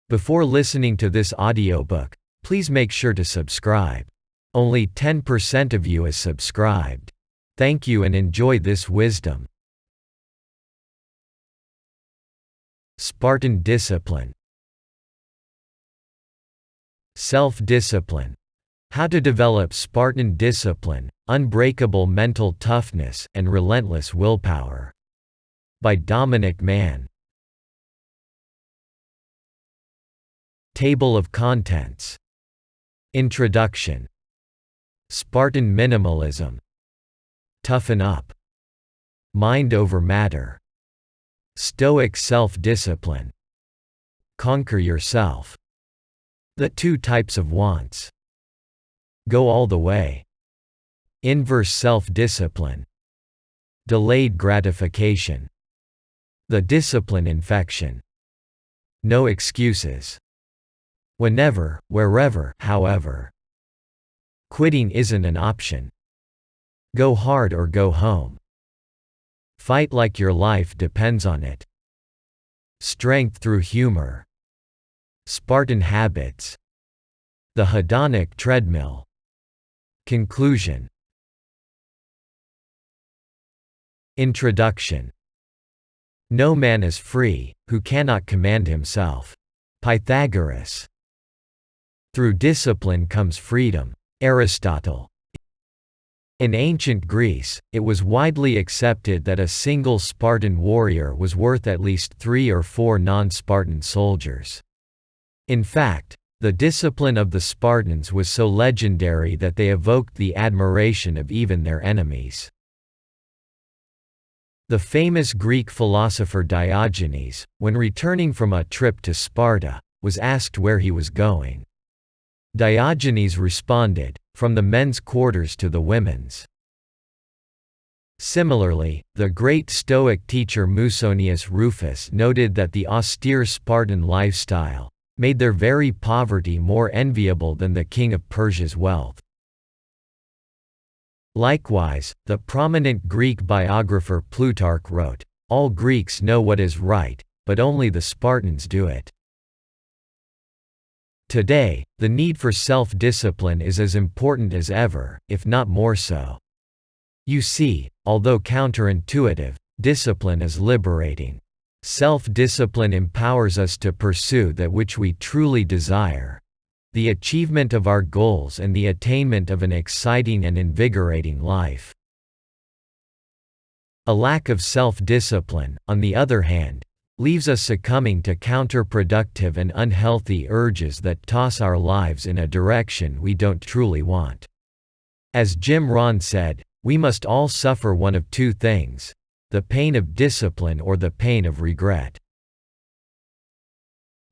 Before listening to this audiobook, please make sure to subscribe. Only 10% of you is subscribed. Thank you and enjoy this wisdom. Spartan Discipline. Self-discipline. How to develop Spartan discipline, unbreakable mental toughness, and relentless willpower. By Dominic Mann. Table of Contents. Introduction. Spartan Minimalism. Toughen Up. Mind over Matter. Stoic Self-Discipline. Conquer Yourself. The Two Types of Wants. Go All the Way. Inverse Self-Discipline. Delayed Gratification. The Discipline Infection. No Excuses. Whenever, wherever, however. Quitting isn't an option. Go hard or go home. Fight like your life depends on it. Strength through humor. Spartan Habits. The Hedonic Treadmill. Conclusion. Introduction. No man is free, who cannot command himself. Pythagoras. Through discipline comes freedom. Aristotle. In ancient Greece, it was widely accepted that a single Spartan warrior was worth at least 3 or 4 non-Spartan soldiers. In fact, the discipline of the Spartans was so legendary that they evoked the admiration of even their enemies. The famous Greek philosopher Diogenes, when returning from a trip to Sparta, was asked where he was going. Diogenes responded, "From the men's quarters to the women's." Similarly, the great Stoic teacher Musonius Rufus noted that the austere Spartan lifestyle made their very poverty more enviable than the king of Persia's wealth. Likewise, the prominent Greek biographer Plutarch wrote, "All Greeks know what is right, but only the Spartans do it." Today, the need for self-discipline is as important as ever, if not more so. You see, although counterintuitive, discipline is liberating. Self-discipline empowers us to pursue that which we truly desire, the achievement of our goals and the attainment of an exciting and invigorating life. A lack of self-discipline, on the other hand, leaves us succumbing to counterproductive and unhealthy urges that toss our lives in a direction we don't truly want. As Jim Rohn said, we must all suffer one of two things: the pain of discipline or the pain of regret.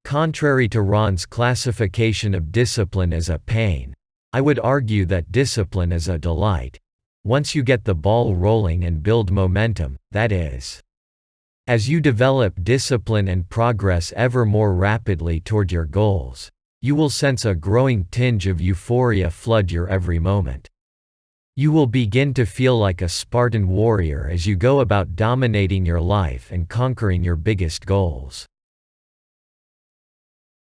Contrary to Rohn's classification of discipline as a pain, I would argue that discipline is a delight. Once you get the ball rolling and build momentum, that is. As you develop discipline and progress ever more rapidly toward your goals, you will sense a growing tinge of euphoria flood your every moment. You will begin to feel like a Spartan warrior as you go about dominating your life and conquering your biggest goals.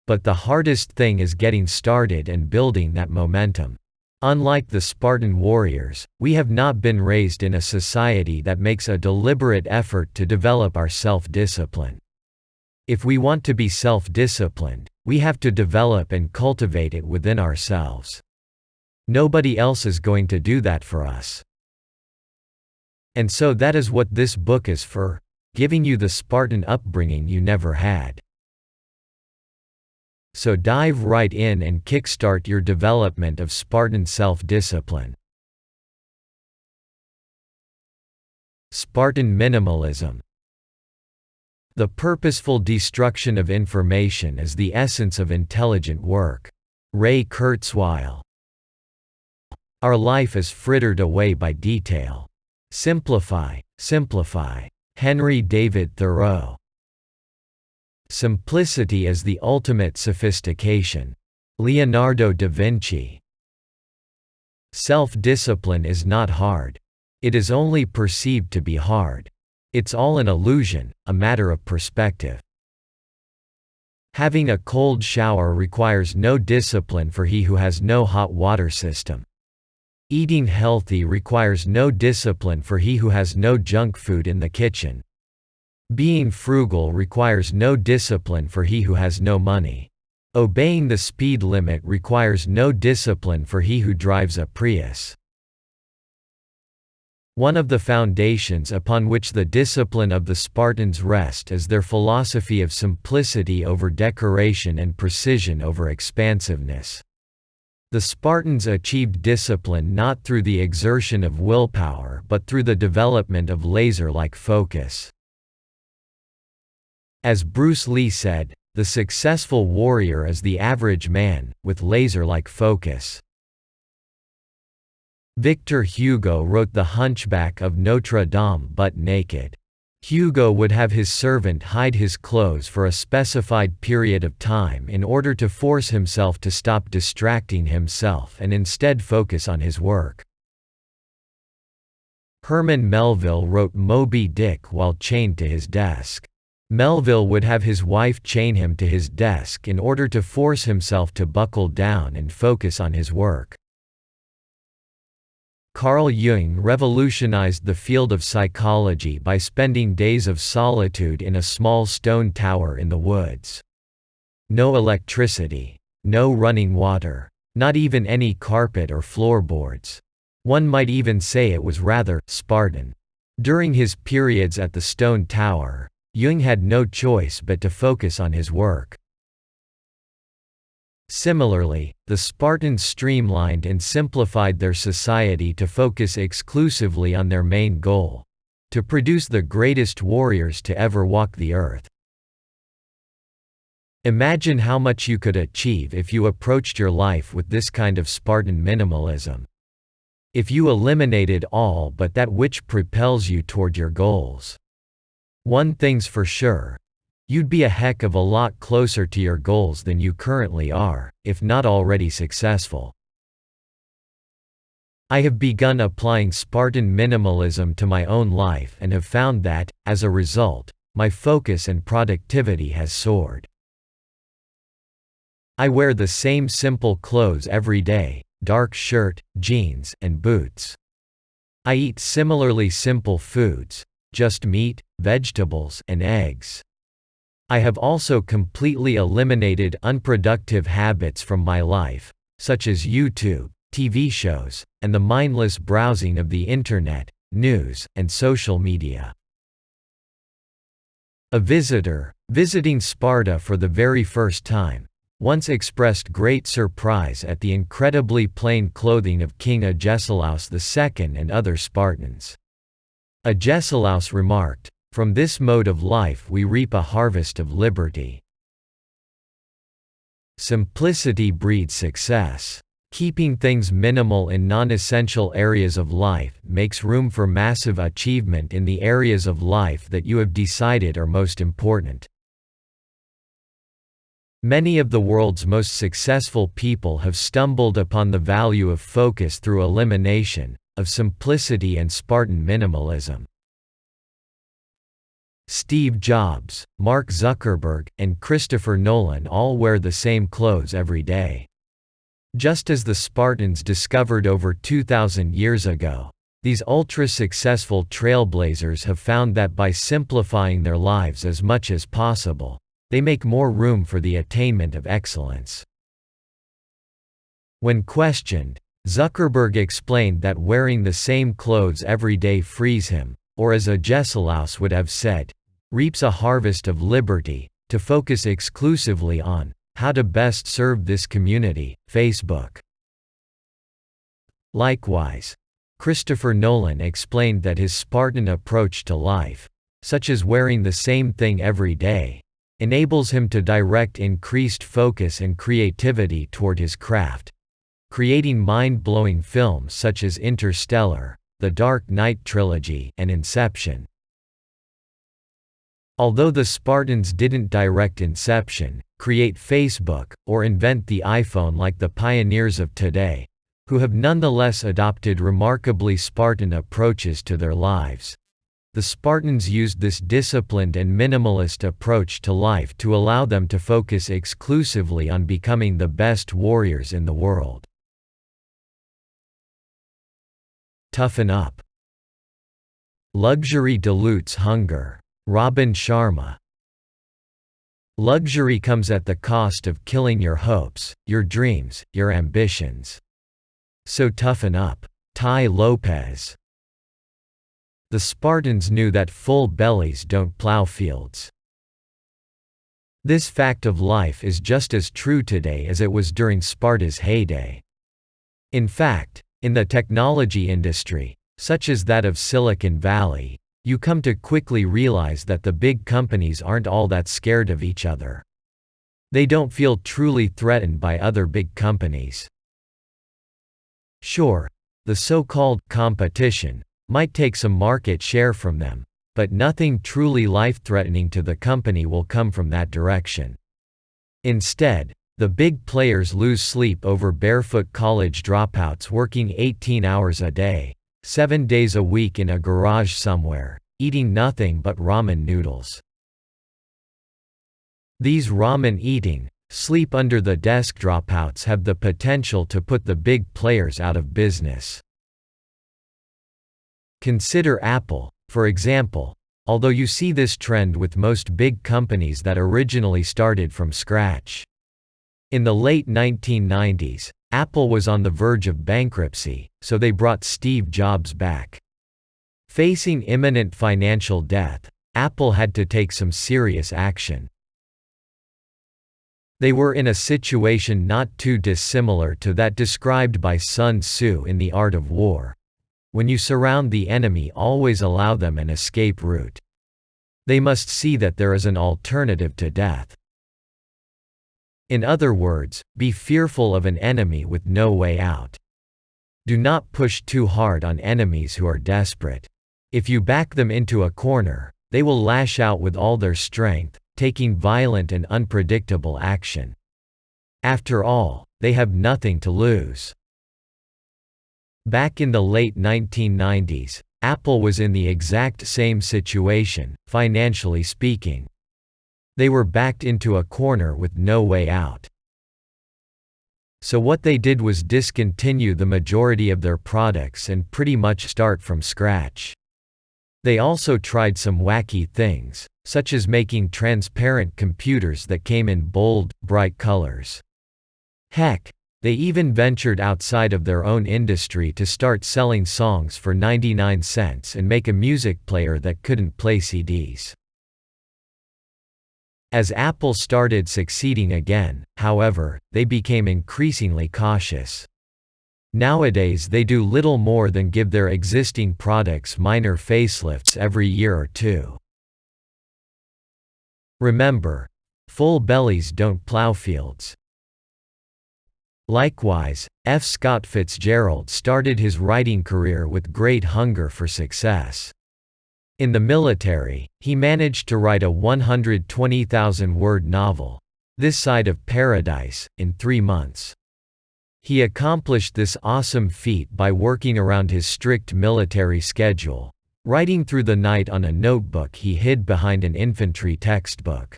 But the hardest thing is getting started and building that momentum. Unlike the Spartan warriors, we have not been raised in a society that makes a deliberate effort to develop our self-discipline. If we want to be self-disciplined, we have to develop and cultivate it within ourselves. Nobody else is going to do that for us. And so that is what this book is for, giving you the Spartan upbringing you never had. So dive right in and kickstart your development of Spartan self-discipline. Spartan Minimalism. The purposeful destruction of information is the essence of intelligent work. Ray Kurzweil. Our life is frittered away by detail. Simplify, simplify. Henry David Thoreau. Simplicity is the ultimate sophistication. Leonardo da Vinci. Self-discipline is not hard. It is only perceived to be hard. It's all an illusion, a matter of perspective. Having a cold shower requires no discipline for he who has no hot water system. Eating healthy requires no discipline for he who has no junk food in the kitchen. Being frugal requires no discipline for he who has no money. Obeying the speed limit requires no discipline for he who drives a Prius. One of the foundations upon which the discipline of the Spartans rest is their philosophy of simplicity over decoration and precision over expansiveness. The Spartans achieved discipline not through the exertion of willpower but through the development of laser-like focus. As Bruce Lee said, the successful warrior is the average man, with laser-like focus. Victor Hugo wrote The Hunchback of Notre Dame butt naked. Hugo would have his servant hide his clothes for a specified period of time in order to force himself to stop distracting himself and instead focus on his work. Herman Melville wrote Moby Dick while chained to his desk. Melville would have his wife chain him to his desk in order to force himself to buckle down and focus on his work. Carl Jung revolutionized the field of psychology by spending days of solitude in a small stone tower in the woods. No electricity, no running water, not even any carpet or floorboards. One might even say it was rather Spartan. During his periods at the stone tower, Jung had no choice but to focus on his work. Similarly, the Spartans streamlined and simplified their society to focus exclusively on their main goal: to produce the greatest warriors to ever walk the earth. Imagine how much you could achieve if you approached your life with this kind of Spartan minimalism. If you eliminated all but that which propels you toward your goals. One thing's for sure. You'd be a heck of a lot closer to your goals than you currently are, if not already successful. I have begun applying Spartan minimalism to my own life and have found that, as a result, my focus and productivity has soared. I wear the same simple clothes every day: dark shirt, jeans, and boots. I eat similarly simple foods: just meat, vegetables, and eggs. I have also completely eliminated unproductive habits from my life, such as YouTube, TV shows, and the mindless browsing of the internet, news, and social media. A visitor, visiting Sparta for the very first time, once expressed great surprise at the incredibly plain clothing of King Agesilaus II and other Spartans. Agesilaus remarked, "From this mode of life we reap a harvest of liberty." Simplicity breeds success. Keeping things minimal in non-essential areas of life makes room for massive achievement in the areas of life that you have decided are most important. Many of the world's most successful people have stumbled upon the value of focus through elimination, of simplicity and Spartan minimalism. Steve Jobs, Mark Zuckerberg, and Christopher Nolan all wear the same clothes every day. Just as the Spartans discovered over 2,000 years ago, these ultra-successful trailblazers have found that by simplifying their lives as much as possible, they make more room for the attainment of excellence. When questioned, Zuckerberg explained that wearing the same clothes every day frees him, or as Agesilaus would have said, reaps a harvest of liberty, to focus exclusively on how to best serve this community, Facebook. Likewise, Christopher Nolan explained that his Spartan approach to life, such as wearing the same thing every day, enables him to direct increased focus and creativity toward his craft, creating mind-blowing films such as Interstellar, The Dark Knight trilogy, and Inception. Although the Spartans didn't direct Inception, create Facebook, or invent the iPhone like the pioneers of today, who have nonetheless adopted remarkably Spartan approaches to their lives, The Spartans used this disciplined and minimalist approach to life to allow them to focus exclusively on becoming the best warriors in the world. Toughen Up. Luxury dilutes hunger. Robin Sharma. Luxury comes at the cost of killing your hopes, your dreams, your ambitions. So toughen up. Tai Lopez. The Spartans knew that full bellies don't plow fields. This fact of life is just as true today as it was during Sparta's heyday. In fact, in the technology industry, such as that of Silicon Valley, you come to quickly realize that the big companies aren't all that scared of each other. They don't feel truly threatened by other big companies. Sure, the so-called competition might take some market share from them, but nothing truly life-threatening to the company will come from that direction. Instead, the big players lose sleep over barefoot college dropouts working 18 hours a day, 7 days a week in a garage somewhere, eating nothing but ramen noodles. These ramen-eating, sleep-under-the-desk dropouts have the potential to put the big players out of business. Consider Apple, for example, although you see this trend with most big companies that originally started from scratch. In the late 1990s, Apple was on the verge of bankruptcy, so they brought Steve Jobs back. Facing imminent financial death, Apple had to take some serious action. They were in a situation not too dissimilar to that described by Sun Tzu in The Art of War. When you surround the enemy, always allow them an escape route. They must see that there is an alternative to death. In other words, be fearful of an enemy with no way out. Do not push too hard on enemies who are desperate. If you back them into a corner, they will lash out with all their strength, taking violent and unpredictable action. After all, they have nothing to lose. Back in the late 1990s, Apple was in the exact same situation, financially speaking. They were backed into a corner with no way out. So what they did was discontinue the majority of their products and pretty much start from scratch. They also tried some wacky things, such as making transparent computers that came in bold, bright colors. Heck, they even ventured outside of their own industry to start selling songs for 99 cents and make a music player that couldn't play CDs. As Apple started succeeding again, however, they became increasingly cautious. Nowadays they do little more than give their existing products minor facelifts every year or two. Remember, full bellies don't plow fields. Likewise, F. Scott Fitzgerald started his writing career with great hunger for success. In the military, he managed to write a 120,000-word novel, This Side of Paradise, in 3 months. He accomplished this awesome feat by working around his strict military schedule, writing through the night on a notebook he hid behind an infantry textbook.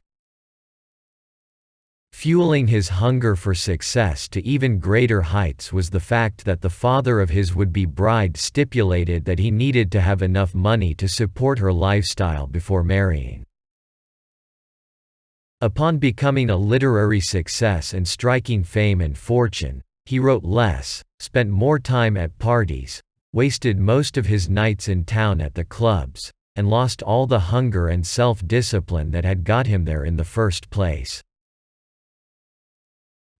Fueling his hunger for success to even greater heights was the fact that the father of his would-be bride stipulated that he needed to have enough money to support her lifestyle before marrying. Upon becoming a literary success and striking fame and fortune, he wrote less, spent more time at parties, wasted most of his nights in town at the clubs, and lost all the hunger and self-discipline that had got him there in the first place.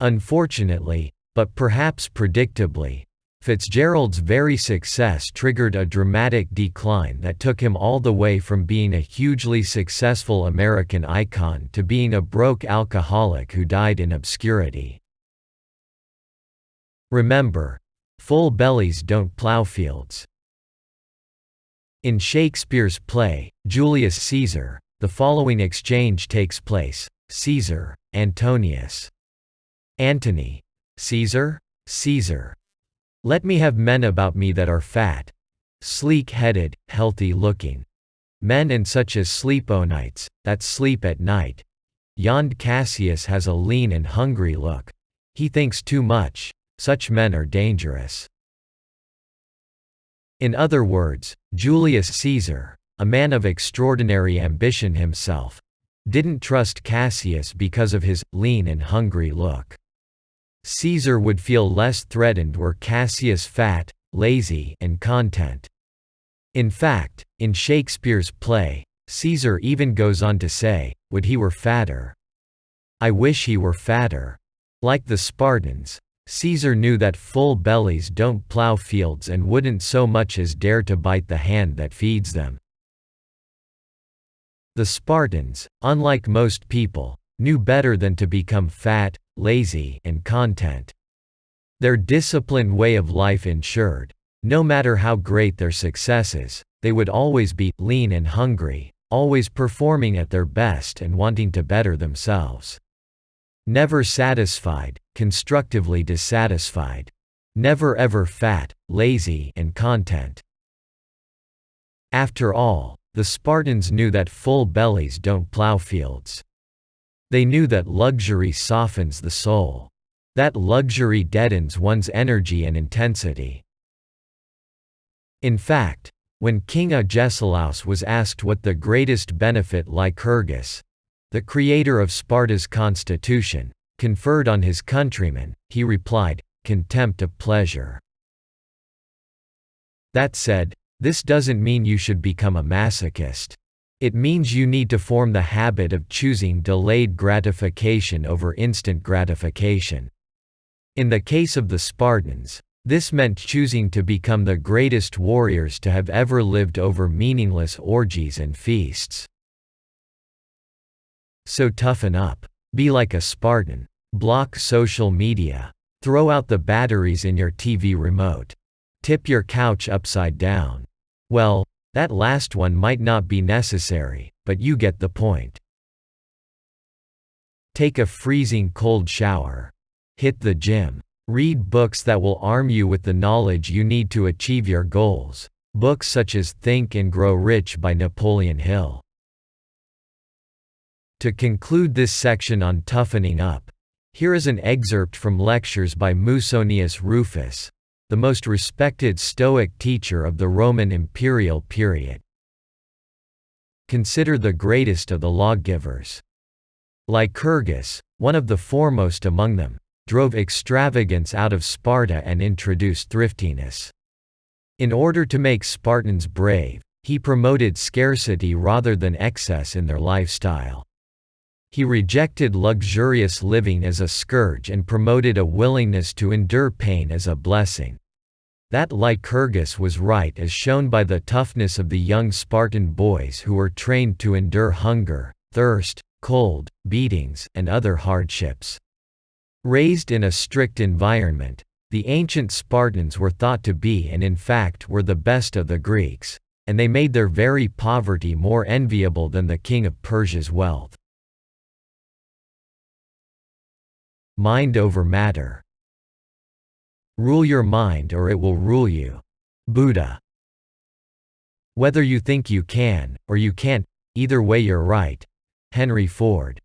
Unfortunately, but perhaps predictably, Fitzgerald's very success triggered a dramatic decline that took him all the way from being a hugely successful American icon to being a broke alcoholic who died in obscurity. Remember, full bellies don't plow fields. In Shakespeare's play, Julius Caesar, the following exchange takes place: Caesar, Antonius. Antony, Caesar, Caesar. Let me have men about me that are fat, sleek-headed, healthy-looking. Men and such as sleep o' nights, that sleep at night. Yond Cassius has a lean and hungry look. He thinks too much. Such men are dangerous. In other words, Julius Caesar, a man of extraordinary ambition himself, didn't trust Cassius because of his lean and hungry look. Caesar would feel less threatened were Cassius fat, lazy, and content. In fact, in Shakespeare's play, Caesar even goes on to say, "Would he were fatter. I wish he were fatter." Like the Spartans, Caesar knew that full bellies don't plow fields and wouldn't so much as dare to bite the hand that feeds them. The Spartans, unlike most people, knew better than to become fat, lazy, and content. Their disciplined way of life ensured, no matter how great their successes, they would always be lean and hungry, always performing at their best and wanting to better themselves. Never satisfied, constructively dissatisfied. Never ever fat, lazy, and content. After all, the Spartans knew that full bellies don't plow fields. They knew that luxury softens the soul. That luxury deadens one's energy and intensity. In fact, when King Agesilaus was asked what the greatest benefit Lycurgus, the creator of Sparta's constitution, conferred on his countrymen, he replied, "Contempt of pleasure." That said, this doesn't mean you should become a masochist. It means you need to form the habit of choosing delayed gratification over instant gratification. In the case of the Spartans, this meant choosing to become the greatest warriors to have ever lived over meaningless orgies and feasts. So toughen up. Be like a Spartan. Block social media. Throw out the batteries in your TV remote. Tip your couch upside down. Well, that last one might not be necessary, but you get the point. Take a freezing cold shower. Hit the gym. Read books that will arm you with the knowledge you need to achieve your goals. Books such as Think and Grow Rich by Napoleon Hill. To conclude this section on toughening up, here is an excerpt from lectures by Musonius Rufus, the most respected Stoic teacher of the Roman imperial period. Consider the greatest of the lawgivers. Lycurgus, one of the foremost among them, drove extravagance out of Sparta and introduced thriftiness. In order to make Spartans brave, he promoted scarcity rather than excess in their lifestyle. He rejected luxurious living as a scourge and promoted a willingness to endure pain as a blessing. That Lycurgus was right is shown by the toughness of the young Spartan boys who were trained to endure hunger, thirst, cold, beatings, and other hardships. Raised in a strict environment, the ancient Spartans were thought to be and in fact were the best of the Greeks, and they made their very poverty more enviable than the king of Persia's wealth. Mind over matter. Rule your mind or it will rule you. Buddha. Whether you think you can, or you can't, either way you're right. Henry Ford.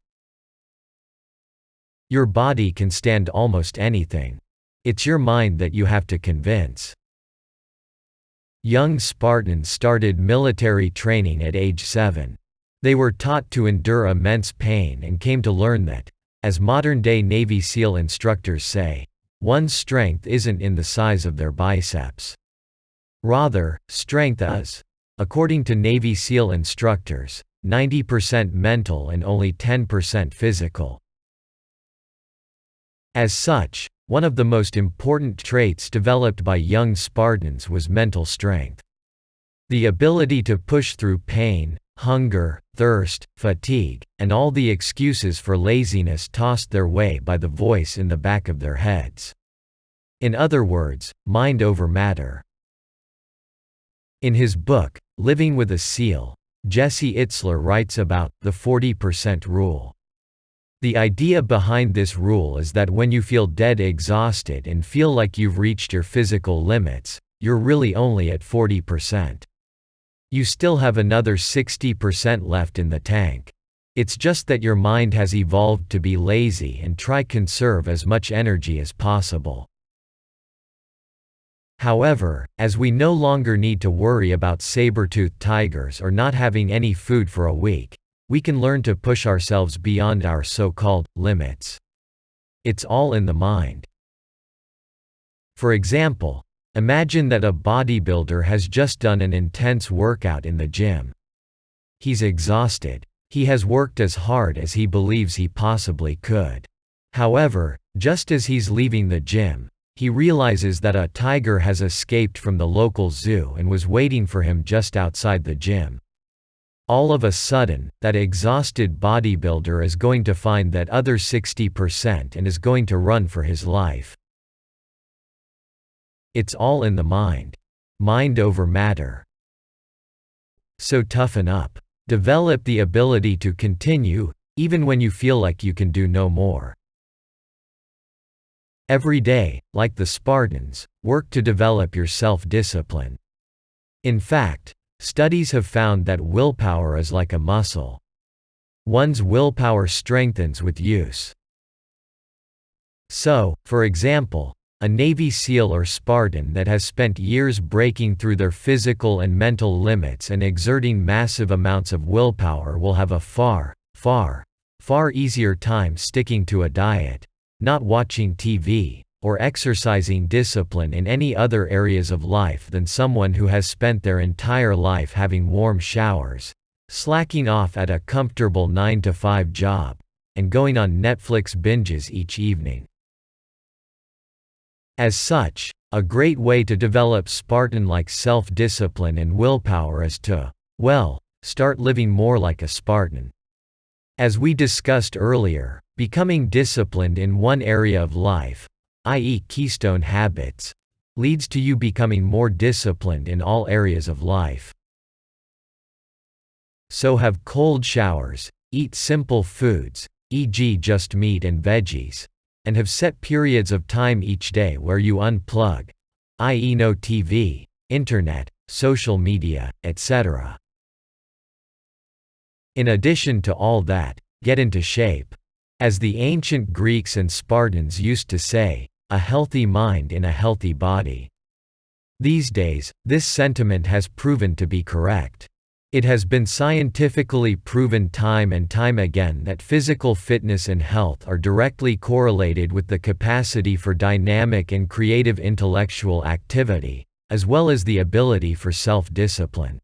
Your body can stand almost anything. It's your mind that you have to convince. Young Spartans started military training at age 7. They were taught to endure immense pain and came to learn that, as modern-day Navy SEAL instructors say, one's strength isn't in the size of their biceps. Rather, strength is, according to Navy SEAL instructors, 90% mental and only 10% physical. As such, one of the most important traits developed by young Spartans was mental strength. The ability to push through pain, hunger, thirst, fatigue, and all the excuses for laziness tossed their way by the voice in the back of their heads. In other words, mind over matter. In his book, Living with a SEAL, Jesse Itzler writes about the 40% rule. The idea behind this rule is that when you feel dead exhausted and feel like you've reached your physical limits, you're really only at 40%. You still have another 60% left in the tank. It's just that your mind has evolved to be lazy and try conserve as much energy as possible. However, as we no longer need to worry about saber-toothed tigers or not having any food for a week, we can learn to push ourselves beyond our so-called limits. It's all in the mind. For example, imagine that a bodybuilder has just done an intense workout in the gym. He's exhausted. He has worked as hard as he believes he possibly could. However, just as he's leaving the gym, he realizes that a tiger has escaped from the local zoo and was waiting for him just outside the gym. All of a sudden, that exhausted bodybuilder is going to find that other 60% and is going to run for his life. It's all in the mind. Mind over matter. So toughen up. Develop the ability to continue, even when you feel like you can do no more. Every day, like the Spartans, work to develop your self-discipline. In fact, studies have found that willpower is like a muscle. One's willpower strengthens with use. So, for example, a Navy SEAL or Spartan that has spent years breaking through their physical and mental limits and exerting massive amounts of willpower will have a far easier time sticking to a diet, not watching TV, or exercising discipline in any other areas of life than someone who has spent their entire life having warm showers, slacking off at a comfortable 9-to-5 job, and going on Netflix binges each evening. As such, a great way to develop Spartan-like self-discipline and willpower is to, start living more like a Spartan. As we discussed earlier, becoming disciplined in one area of life, i.e. keystone habits, leads to you becoming more disciplined in all areas of life. So have cold showers, eat simple foods, e.g. just meat and veggies, and have set periods of time each day where you unplug, i.e. no TV, internet, social media, etc. In addition to all that, get into shape. As the ancient Greeks and Spartans used to say, a healthy mind in a healthy body. These days, this sentiment has proven to be correct. It has been scientifically proven time and time again that physical fitness and health are directly correlated with the capacity for dynamic and creative intellectual activity, as well as the ability for self-discipline.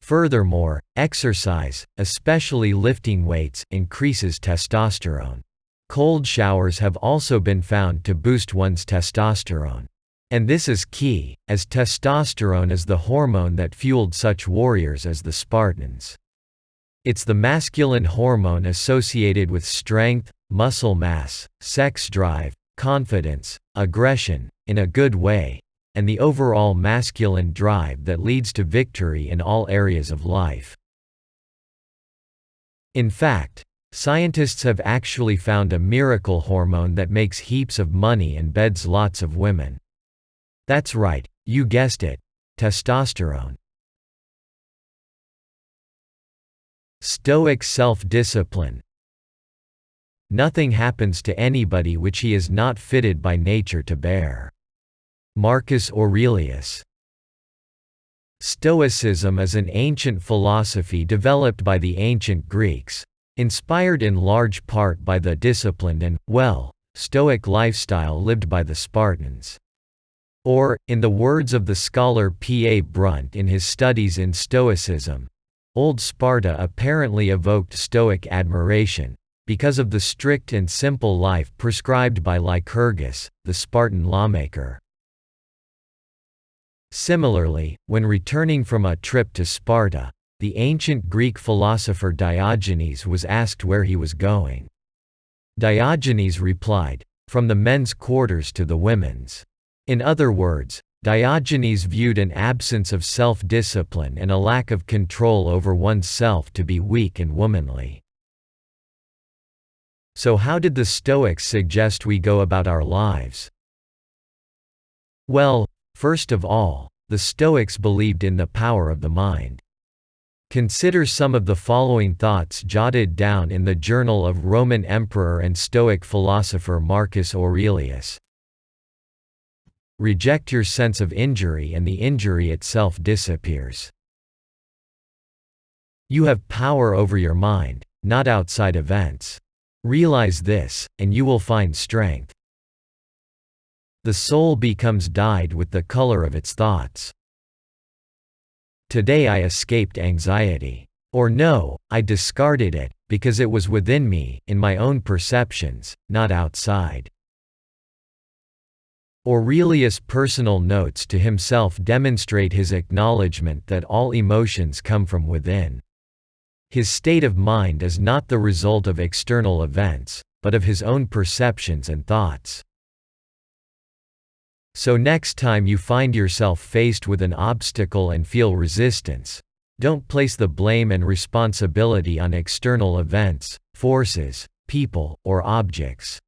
Furthermore, exercise, especially lifting weights, increases testosterone. Cold showers have also been found to boost one's testosterone. And this is key, as testosterone is the hormone that fueled such warriors as the Spartans. It's the masculine hormone associated with strength, muscle mass, sex drive, confidence, aggression, in a good way, and the overall masculine drive that leads to victory in all areas of life. In fact, scientists have actually found a miracle hormone that makes heaps of money and beds lots of women. That's right, you guessed it, testosterone. Stoic self-discipline. Nothing happens to anybody which he is not fitted by nature to bear. Marcus Aurelius. Stoicism is an ancient philosophy developed by the ancient Greeks, inspired in large part by the disciplined and, Stoic lifestyle lived by the Spartans. Or, in the words of the scholar P. A. Brunt in his studies in Stoicism, Old Sparta apparently evoked Stoic admiration, because of the strict and simple life prescribed by Lycurgus, the Spartan lawmaker. Similarly, when returning from a trip to Sparta, the ancient Greek philosopher Diogenes was asked where he was going. Diogenes replied, "From the men's quarters to the women's." In other words, Diogenes viewed an absence of self-discipline and a lack of control over oneself to be weak and womanly. So how did the Stoics suggest we go about our lives? Well, first of all, the Stoics believed in the power of the mind. Consider some of the following thoughts jotted down in the journal of Roman emperor and Stoic philosopher Marcus Aurelius. Reject your sense of injury and the injury itself disappears. You have power over your mind, not outside events. Realize this, and you will find strength. The soul becomes dyed with the color of its thoughts. Today I escaped anxiety. Or no, I discarded it, because it was within me, in my own perceptions, not outside. Aurelius' personal notes to himself demonstrate his acknowledgement that all emotions come from within. His state of mind is not the result of external events, but of his own perceptions and thoughts. So next time you find yourself faced with an obstacle and feel resistance, don't place the blame and responsibility on external events, forces, people, or objects.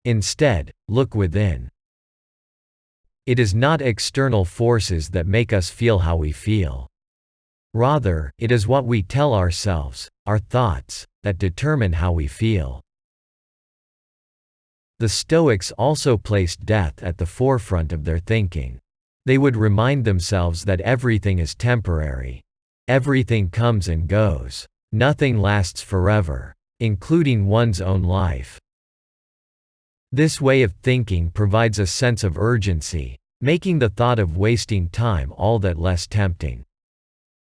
Instead, look within. It is not external forces that make us feel how we feel. Rather, it is what we tell ourselves, our thoughts, that determine how we feel. The Stoics also placed death at the forefront of their thinking. They would remind themselves that everything is temporary. Everything comes and goes. Nothing lasts forever, including one's own life. This way of thinking provides a sense of urgency, making the thought of wasting time all that less tempting.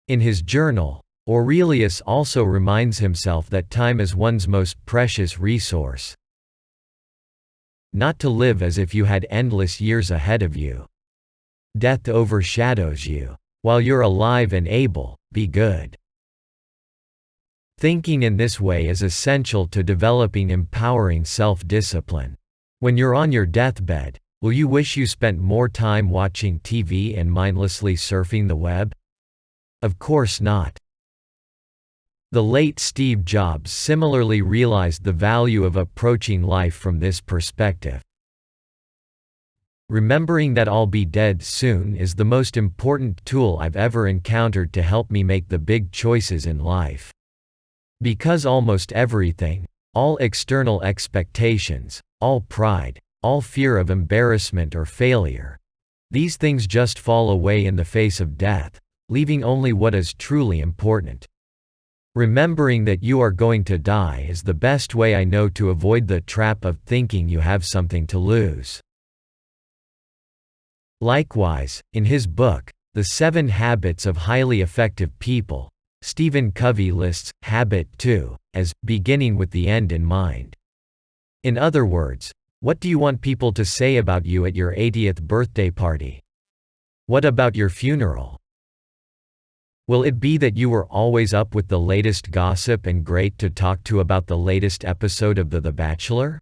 In his journal, Aurelius also reminds himself that time is one's most precious resource. Not to live as if you had endless years ahead of you. Death overshadows you. While you're alive and able, be good. Thinking in this way is essential to developing empowering self-discipline. When you're on your deathbed, will you wish you spent more time watching TV and mindlessly surfing the web? Of course not. The late Steve Jobs similarly realized the value of approaching life from this perspective. Remembering that I'll be dead soon is the most important tool I've ever encountered to help me make the big choices in life. Because almost everything, all external expectations, all pride, all fear of embarrassment or failure, these things just fall away in the face of death, leaving only what is truly important. Remembering that you are going to die is the best way I know to avoid the trap of thinking you have something to lose. Likewise, in his book, The 7 Habits of Highly Effective People, Stephen Covey lists Habit 2 as beginning with the end in mind. In other words, what do you want people to say about you at your 80th birthday party? What about your funeral? Will it be that you were always up with the latest gossip and great to talk to about the latest episode of The Bachelor?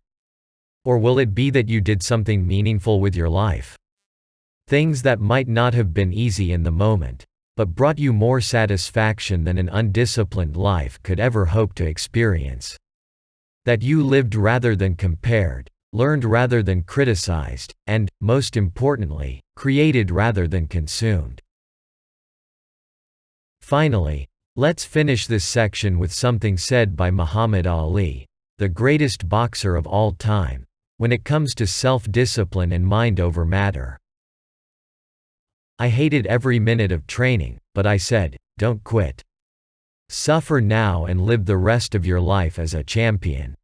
Or will it be that you did something meaningful with your life? Things that might not have been easy in the moment, but brought you more satisfaction than an undisciplined life could ever hope to experience. That you lived rather than compared, learned rather than criticized, and, most importantly, created rather than consumed. Finally, let's finish this section with something said by Muhammad Ali, the greatest boxer of all time, when it comes to self-discipline and mind over matter. I hated every minute of training, but I said, don't quit. Suffer now and live the rest of your life as a champion.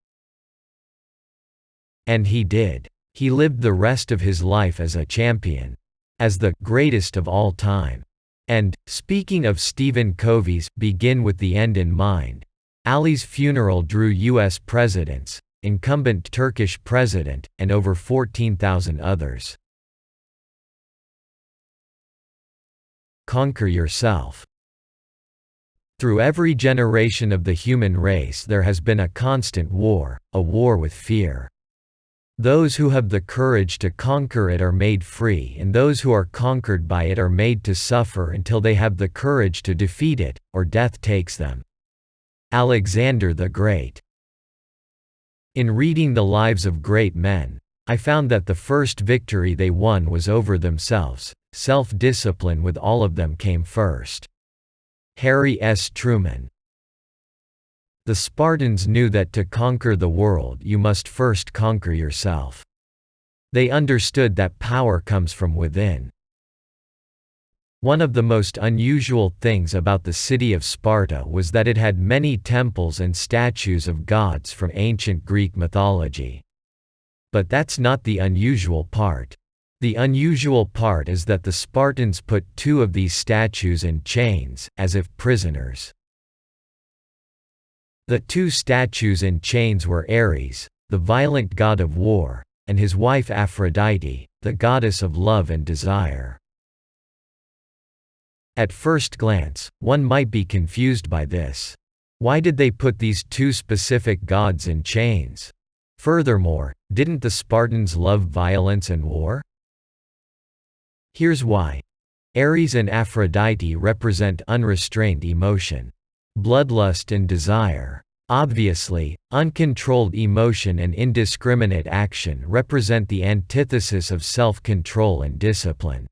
And he did. He lived the rest of his life as a champion. As the greatest of all time. And, speaking of Stephen Covey's Begin with the End in Mind, Ali's funeral drew U.S. presidents, incumbent Turkish president, and over 14,000 others. Conquer yourself. Through every generation of the human race there has been a constant war, a war with fear. Those who have the courage to conquer it are made free, and those who are conquered by it are made to suffer until they have the courage to defeat it, or death takes them. Alexander the Great. In reading the lives of great men, I found that the first victory they won was over themselves. Self-discipline with all of them came first. Harry S. Truman. The Spartans knew that to conquer the world you must first conquer yourself. They understood that power comes from within. One of the most unusual things about the city of Sparta was that it had many temples and statues of gods from ancient Greek mythology. But that's not the unusual part. The unusual part is that the Spartans put 2 of these statues in chains, as if prisoners. The 2 statues in chains were Ares, the violent god of war, and his wife Aphrodite, the goddess of love and desire. At first glance, one might be confused by this. Why did they put these 2 specific gods in chains? Furthermore, didn't the Spartans love violence and war? Here's why. Ares and Aphrodite represent unrestrained emotion, bloodlust and desire. Obviously, uncontrolled emotion and indiscriminate action represent the antithesis of self-control and discipline.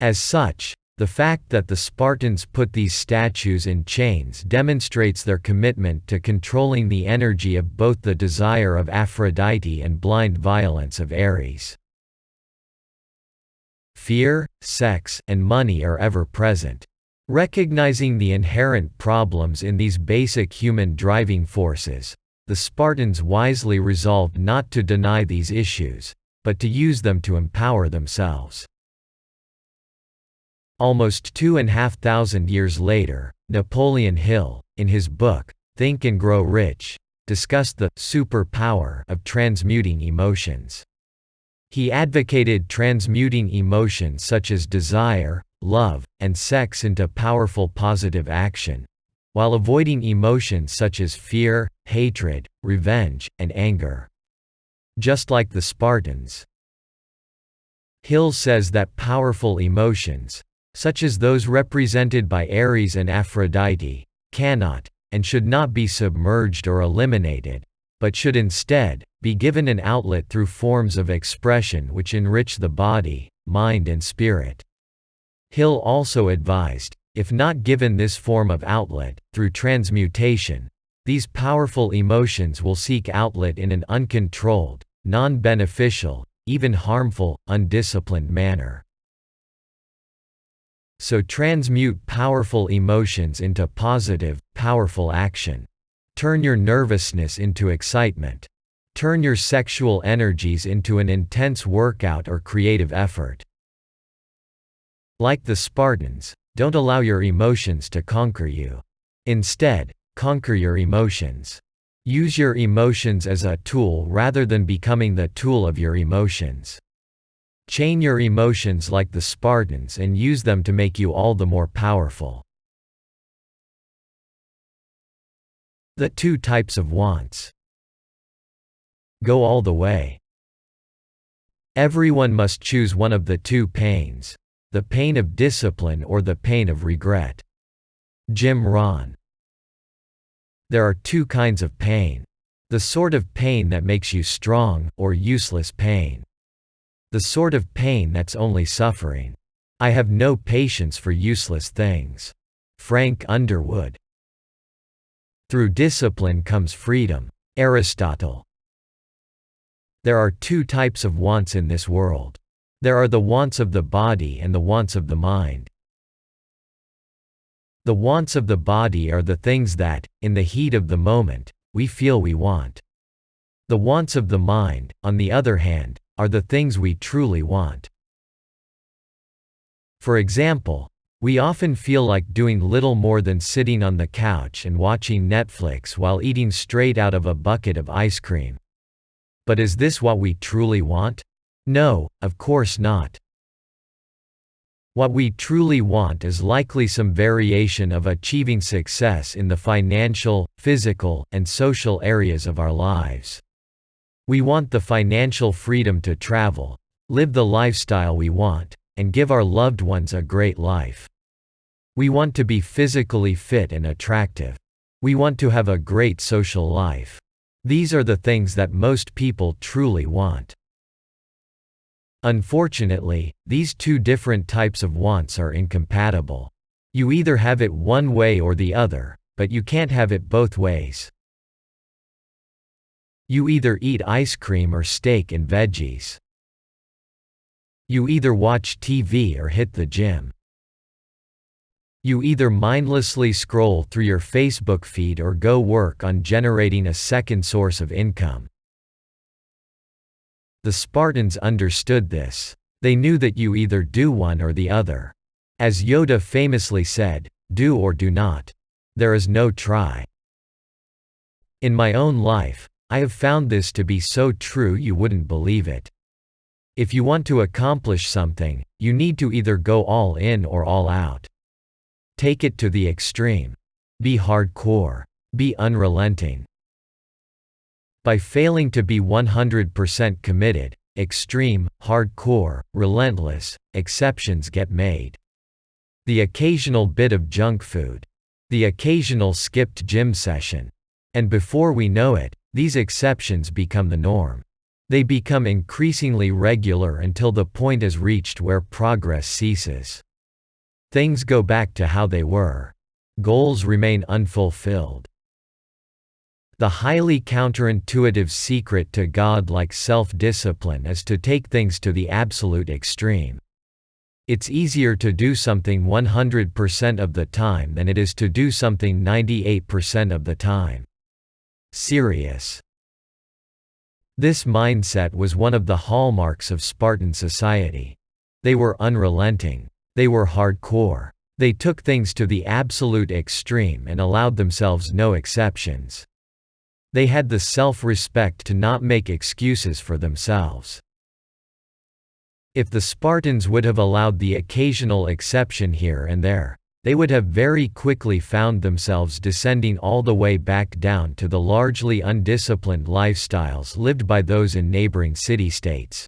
As such, the fact that the Spartans put these statues in chains demonstrates their commitment to controlling the energy of both the desire of Aphrodite and blind violence of Ares. Fear, sex, and money are ever present. Recognizing the inherent problems in these basic human driving forces, the Spartans wisely resolved not to deny these issues, but to use them to empower themselves. Almost 2,500 years later, Napoleon Hill, in his book, Think and Grow Rich, discussed the superpower of transmuting emotions. He advocated transmuting emotions such as desire, love, and sex into powerful positive action, while avoiding emotions such as fear, hatred, revenge, and anger. Just like the Spartans. Hill says that powerful emotions, such as those represented by Ares and Aphrodite, cannot, and should not be submerged or eliminated, but should instead, be given an outlet through forms of expression which enrich the body, mind and spirit. Hill also advised, if not given this form of outlet, through transmutation, these powerful emotions will seek outlet in an uncontrolled, non-beneficial, even harmful, undisciplined manner. So transmute powerful emotions into positive, powerful action. Turn your nervousness into excitement. Turn your sexual energies into an intense workout or creative effort. Like the Spartans, don't allow your emotions to conquer you. Instead, conquer your emotions. Use your emotions as a tool rather than becoming the tool of your emotions. Chain your emotions like the Spartans and use them to make you all the more powerful. The 2 types of wants. Go all the way. Everyone must choose one of the 2 pains, the pain of discipline or the pain of regret. Jim Rohn. There are 2 kinds of pain. The sort of pain that makes you strong, or useless pain. The sort of pain that's only suffering. I have no patience for useless things. Frank Underwood. Through discipline comes freedom. Aristotle. There are 2 types of wants in this world. There are the wants of the body and the wants of the mind. The wants of the body are the things that, in the heat of the moment, we feel we want. The wants of the mind, on the other hand, are the things we truly want. For example, we often feel like doing little more than sitting on the couch and watching Netflix while eating straight out of a bucket of ice cream. But is this what we truly want? No, of course not. What we truly want is likely some variation of achieving success in the financial, physical, and social areas of our lives. We want the financial freedom to travel, live the lifestyle we want, and give our loved ones a great life. We want to be physically fit and attractive. We want to have a great social life. These are the things that most people truly want. Unfortunately, these two different types of wants are incompatible. You either have it one way or the other, but you can't have it both ways. You either eat ice cream or steak and veggies. You either watch TV or hit the gym. You either mindlessly scroll through your Facebook feed or go work on generating a second source of income. The Spartans understood this. They knew that you either do one or the other. As Yoda famously said, "Do or do not. There is no try." In my own life, I have found this to be so true you wouldn't believe it. If you want to accomplish something, you need to either go all in or all out. Take it to the extreme. Be hardcore. Be unrelenting. By failing to be 100% committed, extreme, hardcore, relentless, exceptions get made. The occasional bit of junk food. The occasional skipped gym session. And before we know it, these exceptions become the norm. They become increasingly regular until the point is reached where progress ceases. Things go back to how they were. Goals remain unfulfilled. The highly counterintuitive secret to godlike self-discipline is to take things to the absolute extreme. It's easier to do something 100% of the time than it is to do something 98% of the time. Serious. This mindset was one of the hallmarks of Spartan society. They were unrelenting. They were hardcore. They took things to the absolute extreme and allowed themselves no exceptions. They had the self-respect to not make excuses for themselves. If the Spartans would have allowed the occasional exception here and there, they would have very quickly found themselves descending all the way back down to the largely undisciplined lifestyles lived by those in neighboring city-states.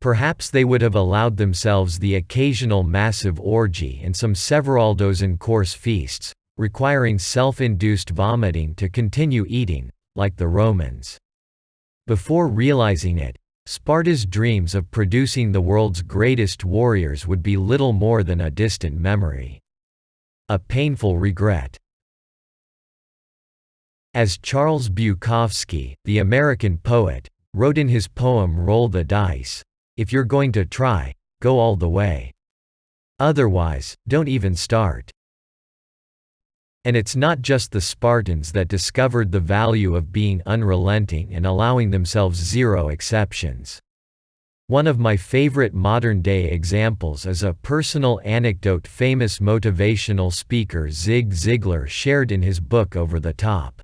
Perhaps they would have allowed themselves the occasional massive orgy and some several dozen-course feasts, requiring self-induced vomiting to continue eating, like the Romans. Before realizing it, Sparta's dreams of producing the world's greatest warriors would be little more than a distant memory. A painful regret. As Charles Bukowski, the American poet, wrote in his poem Roll the Dice, "If you're going to try, go all the way. Otherwise, don't even start." And it's not just the Spartans that discovered the value of being unrelenting and allowing themselves zero exceptions. One of my favorite modern-day examples is a personal anecdote famous motivational speaker Zig Ziglar shared in his book Over the Top.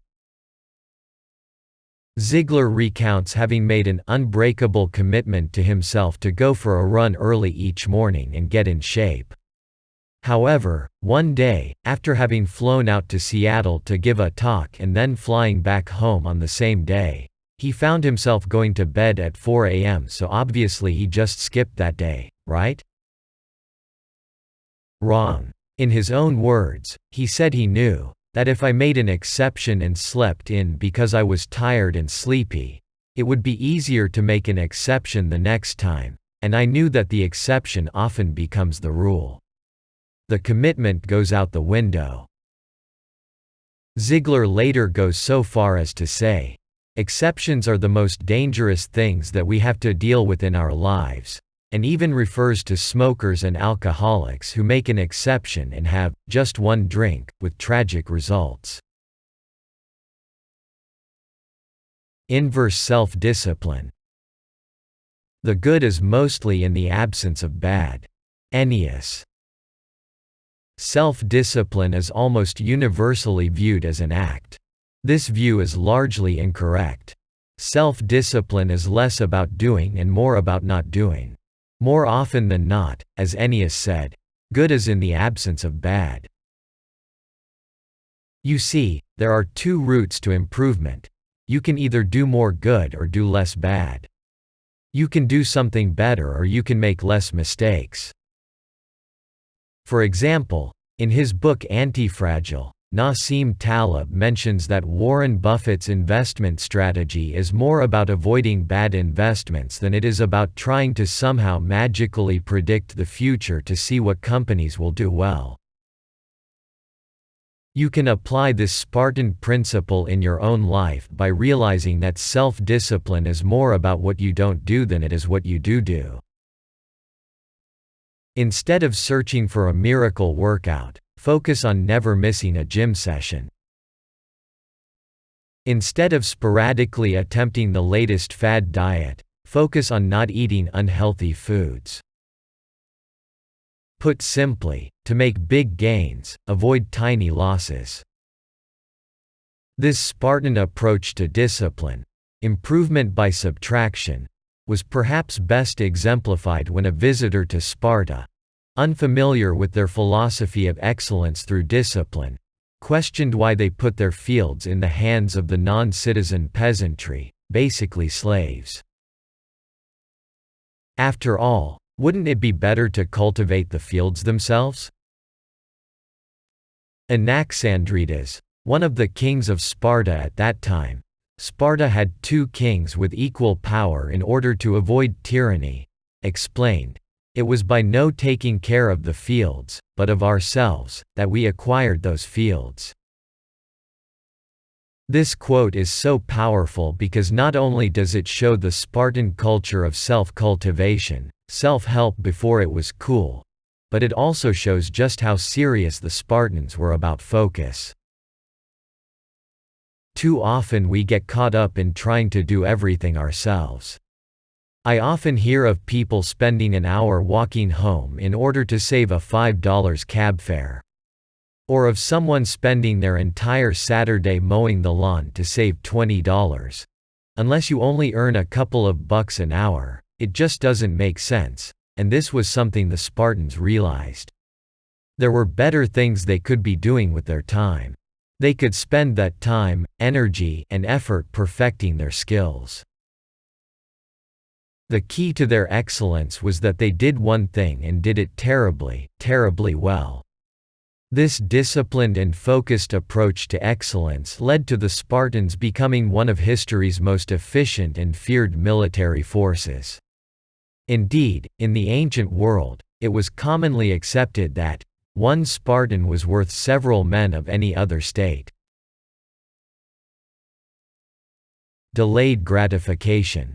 Ziglar recounts having made an unbreakable commitment to himself to go for a run early each morning and get in shape. However, one day, after having flown out to Seattle to give a talk and then flying back home on the same day, he found himself going to bed at 4 a.m. so obviously he just skipped that day, right? Wrong. In his own words, he said he knew that if I made an exception and slept in because I was tired and sleepy, it would be easier to make an exception the next time, and I knew that the exception often becomes the rule. The commitment goes out the window. Ziglar later goes so far as to say, exceptions are the most dangerous things that we have to deal with in our lives, and even refers to smokers and alcoholics who make an exception and have just one drink, with tragic results. Inverse self-discipline. The good is mostly in the absence of bad. Ennius. Self-discipline is almost universally viewed as an act. This view is largely incorrect. Self-discipline is less about doing and more about not doing. More often than not, as Ennius said, good is in the absence of bad. You see, there are two routes to improvement. You can either do more good or do less bad. You can do something better or you can make less mistakes. For example, in his book Anti-Fragile, Nassim Taleb mentions that Warren Buffett's investment strategy is more about avoiding bad investments than it is about trying to somehow magically predict the future to see what companies will do well. You can apply this Spartan principle in your own life by realizing that self-discipline is more about what you don't do than it is what you do. Instead of searching for a miracle workout, focus on never missing a gym session. Instead of sporadically attempting the latest fad diet, focus on not eating unhealthy foods. Put simply, to make big gains, avoid tiny losses. This Spartan approach to discipline, improvement by subtraction, was perhaps best exemplified when a visitor to Sparta, unfamiliar with their philosophy of excellence through discipline, questioned why they put their fields in the hands of the non-citizen peasantry, basically slaves. After all, wouldn't it be better to cultivate the fields themselves? Anaxandrides, one of the kings of Sparta at that time, Sparta had two kings with equal power in order to avoid tyranny, explained, "It was by no taking care of the fields, but of ourselves, that we acquired those fields." This quote is so powerful because not only does it show the Spartan culture of self-cultivation, self-help before it was cool, but it also shows just how serious the Spartans were about focus. Too often we get caught up in trying to do everything ourselves. I often hear of people spending an hour walking home in order to save a $5 cab fare. Or of someone spending their entire Saturday mowing the lawn to save $20. Unless you only earn a couple of bucks an hour, it just doesn't make sense, and this was something the Spartans realized. There were better things they could be doing with their time. They could spend that time, energy, and effort perfecting their skills. The key to their excellence was that they did one thing and did it terribly, terribly well. This disciplined and focused approach to excellence led to the Spartans becoming one of history's most efficient and feared military forces. Indeed, in the ancient world, it was commonly accepted that one Spartan was worth several men of any other state. Delayed gratification.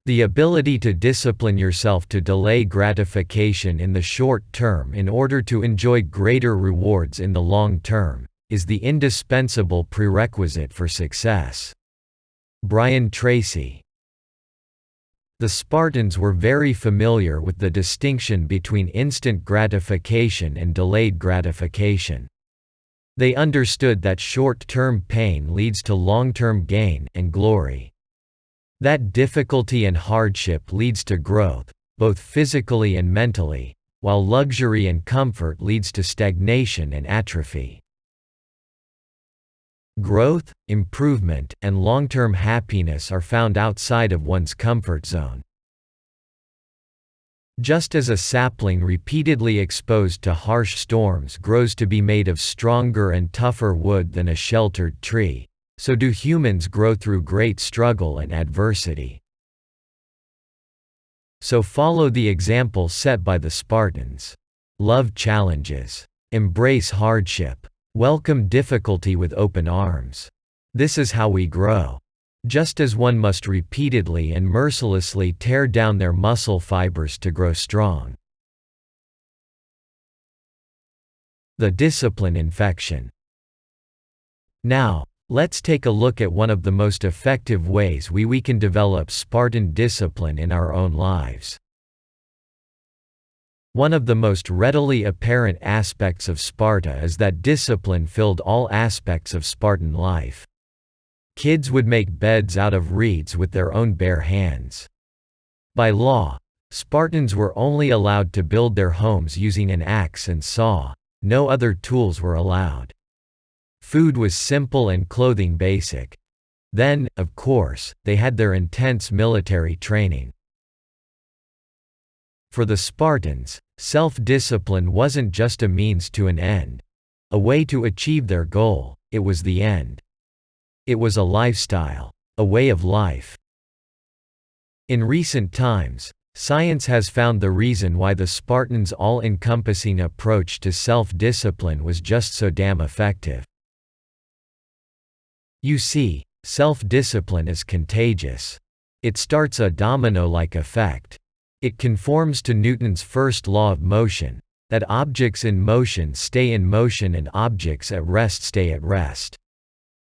The ability to discipline yourself to delay gratification in the short term in order to enjoy greater rewards in the long term, is the indispensable prerequisite for success. Brian Tracy. The Spartans were very familiar with the distinction between instant gratification and delayed gratification. They understood that short-term pain leads to long-term gain and glory. That difficulty and hardship leads to growth, both physically and mentally, while luxury and comfort leads to stagnation and atrophy. Growth, improvement, and long-term happiness are found outside of one's comfort zone. Just as a sapling repeatedly exposed to harsh storms grows to be made of stronger and tougher wood than a sheltered tree, so do humans grow through great struggle and adversity. So follow the example set by the Spartans. Love challenges. Embrace hardship. Welcome difficulty with open arms. This is how we grow. Just as one must repeatedly and mercilessly tear down their muscle fibers to grow strong. The discipline infection. Now, let's take a look at one of the most effective ways we can develop Spartan discipline in our own lives. One of the most readily apparent aspects of Sparta is that discipline filled all aspects of Spartan life. Kids would make beds out of reeds with their own bare hands. By law, Spartans were only allowed to build their homes using an axe and saw. No other tools were allowed. Food was simple and clothing basic. Then, of course, they had their intense military training. For the Spartans, self-discipline wasn't just a means to an end. a way to achieve their goal, it was the end. It was a lifestyle, a way of life. In recent times, science has found the reason why the Spartans' all-encompassing approach to self-discipline was just so damn effective. You see, self-discipline is contagious. It starts a domino-like effect. It conforms to Newton's first law of motion, that objects in motion stay in motion and objects at rest stay at rest.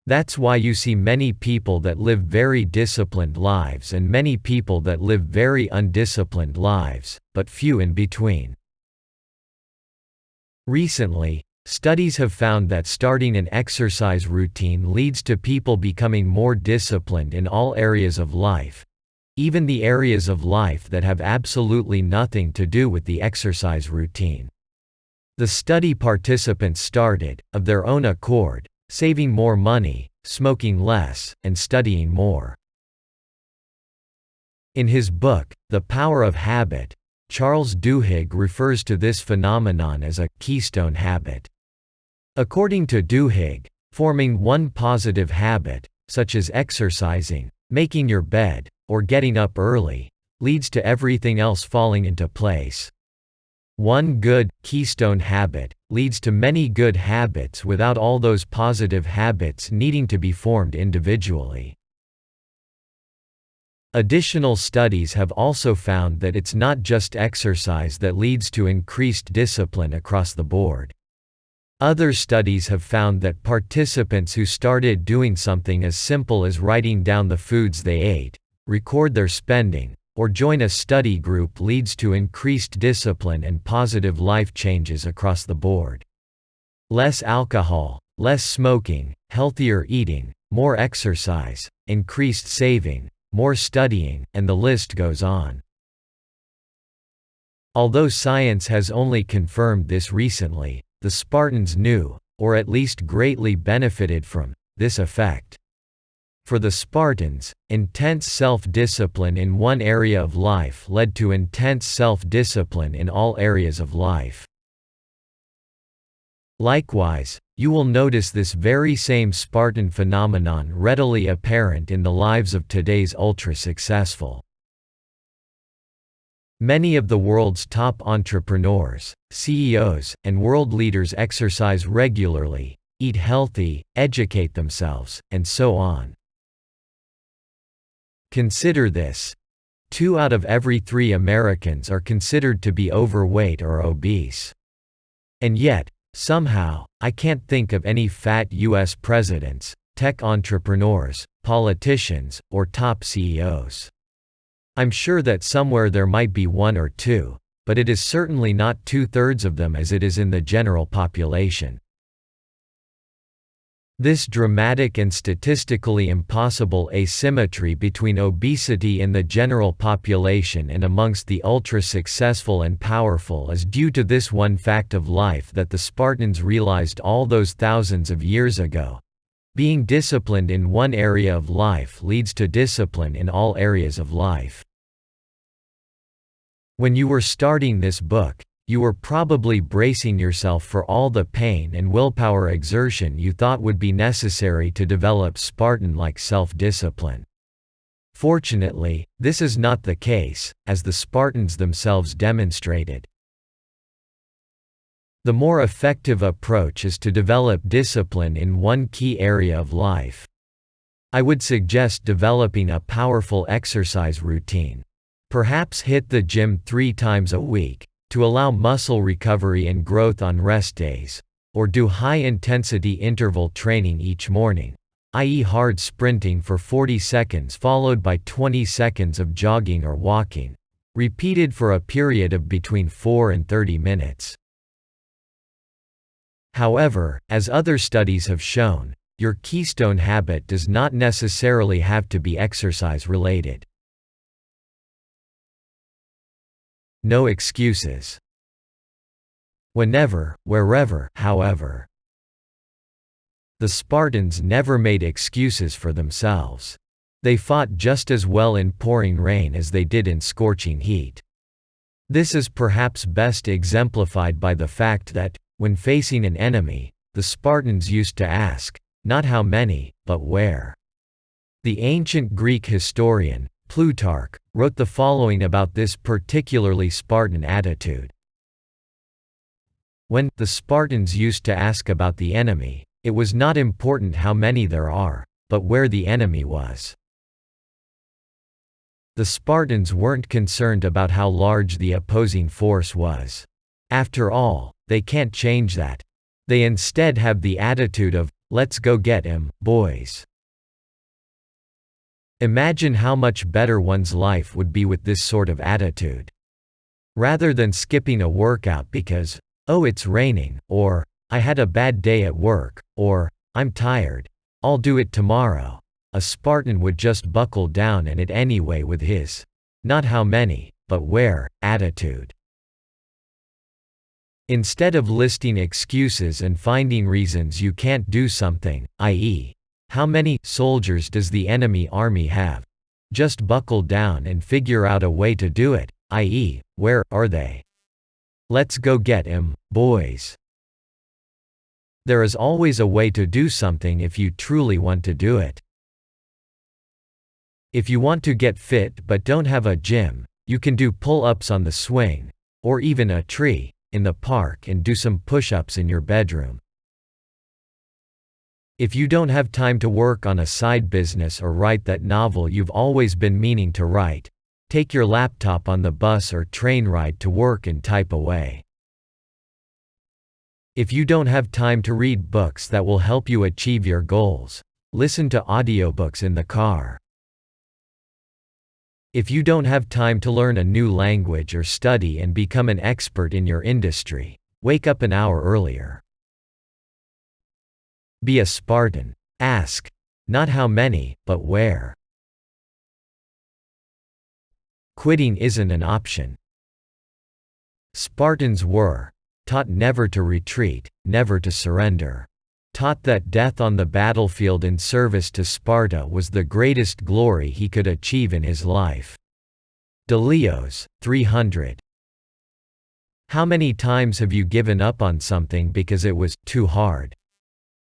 That's why you see many people that live very disciplined lives and many people that live very undisciplined lives, but few in between. Recently, studies have found that starting an exercise routine leads to people becoming more disciplined in all areas of life, even the areas of life that have absolutely nothing to do with the exercise routine. The study participants started, of their own accord, saving more money, smoking less, and studying more. In his book, The Power of Habit, Charles Duhigg refers to this phenomenon as a keystone habit. According to Duhigg, forming one positive habit, such as exercising, making your bed, or getting up early, leads to everything else falling into place. One good, keystone habit leads to many good habits without all those positive habits needing to be formed individually. Additional studies have also found that it's not just exercise that leads to increased discipline across the board. Other studies have found that participants who started doing something as simple as writing down the foods they ate, record their spending, or join a study group leads to increased discipline and positive life changes across the board. Less alcohol, less smoking, healthier eating, more exercise, increased saving, more studying, and the list goes on. Although science has only confirmed this recently, the Spartans knew, or at least greatly benefited from, this effect. For the Spartans, intense self-discipline in one area of life led to intense self-discipline in all areas of life. Likewise, you will notice this very same Spartan phenomenon readily apparent in the lives of today's ultra-successful. Many of the world's top entrepreneurs, CEOs, and world leaders exercise regularly, eat healthy, educate themselves, and so on. Consider this. 2 out of every 3 Americans are considered to be overweight or obese. And yet, somehow, I can't think of any fat US presidents, tech entrepreneurs, politicians, or top CEOs. I'm sure that somewhere there might be 1 or 2, but it is certainly not 2/3 of them as it is in the general population. This dramatic and statistically impossible asymmetry between obesity in the general population and amongst the ultra-successful and powerful is due to this one fact of life that the Spartans realized all those thousands of years ago. Being disciplined in one area of life leads to discipline in all areas of life. When you were starting this book, you were probably bracing yourself for all the pain and willpower exertion you thought would be necessary to develop Spartan-like self-discipline. Fortunately, this is not the case, as the Spartans themselves demonstrated. The more effective approach is to develop discipline in one key area of life. I would suggest developing a powerful exercise routine. Perhaps hit the gym 3 times a week, to allow muscle recovery and growth on rest days, or do high-intensity interval training each morning, i.e. hard sprinting for 40 seconds followed by 20 seconds of jogging or walking, repeated for a period of between 4 and 30 minutes. However, as other studies have shown, your keystone habit does not necessarily have to be exercise-related. No excuses. Whenever, wherever, however. The Spartans never made excuses for themselves. They fought just as well in pouring rain as they did in scorching heat. This is perhaps best exemplified by the fact that, when facing an enemy, the Spartans used to ask, not how many, but where. The ancient Greek historian, Plutarch, wrote the following about this particularly Spartan attitude. When the Spartans used to ask about the enemy, it was not important how many there are, but where the enemy was. The Spartans weren't concerned about how large the opposing force was. After all, they can't change that. They instead have the attitude of, let's go get him, boys. Imagine how much better one's life would be with this sort of attitude. Rather than skipping a workout because, oh, it's raining, or, I had a bad day at work, or, I'm tired, I'll do it tomorrow, a Spartan would just buckle down and it anyway with his, not how many, but where, attitude. Instead of listing excuses and finding reasons you can't do something, i.e., how many soldiers does the enemy army have? Just buckle down and figure out a way to do it, i.e., where are they? Let's go get him, boys. There is always a way to do something if you truly want to do it. If you want to get fit but don't have a gym, you can do pull-ups on the swing, or even a tree, in the park and do some push-ups in your bedroom. If you don't have time to work on a side business or write that novel you've always been meaning to write, take your laptop on the bus or train ride to work and type away. If you don't have time to read books that will help you achieve your goals, listen to audiobooks in the car. If you don't have time to learn a new language or study and become an expert in your industry, wake up an hour earlier. Be a Spartan. Ask, not how many, but where. Quitting isn't an option. Spartans were taught never to retreat, never to surrender. Taught that death on the battlefield in service to Sparta was the greatest glory he could achieve in his life. Delios, 300. How many times have you given up on something because it was too hard?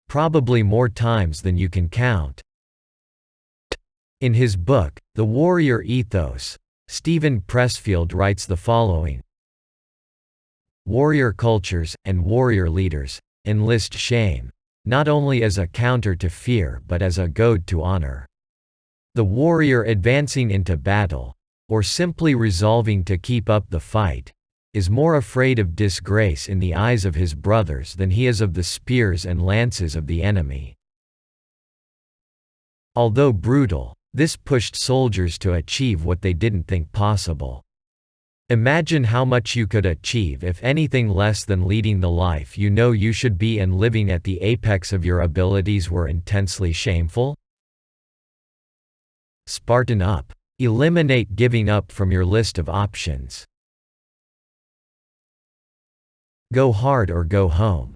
Probably more times than you can count. In his book, The Warrior Ethos, Stephen Pressfield writes the following. Warrior cultures, and warrior leaders, enlist shame, not only as a counter to fear but as a goad to honor. The warrior advancing into battle, or simply resolving to keep up the fight, is more afraid of disgrace in the eyes of his brothers than he is of the spears and lances of the enemy. Although brutal, this pushed soldiers to achieve what they didn't think possible. Imagine how much you could achieve if anything less than leading the life you know you should be and living at the apex of your abilities were intensely shameful. Spartan Up. Eliminate giving up from your list of options. Go hard or go home.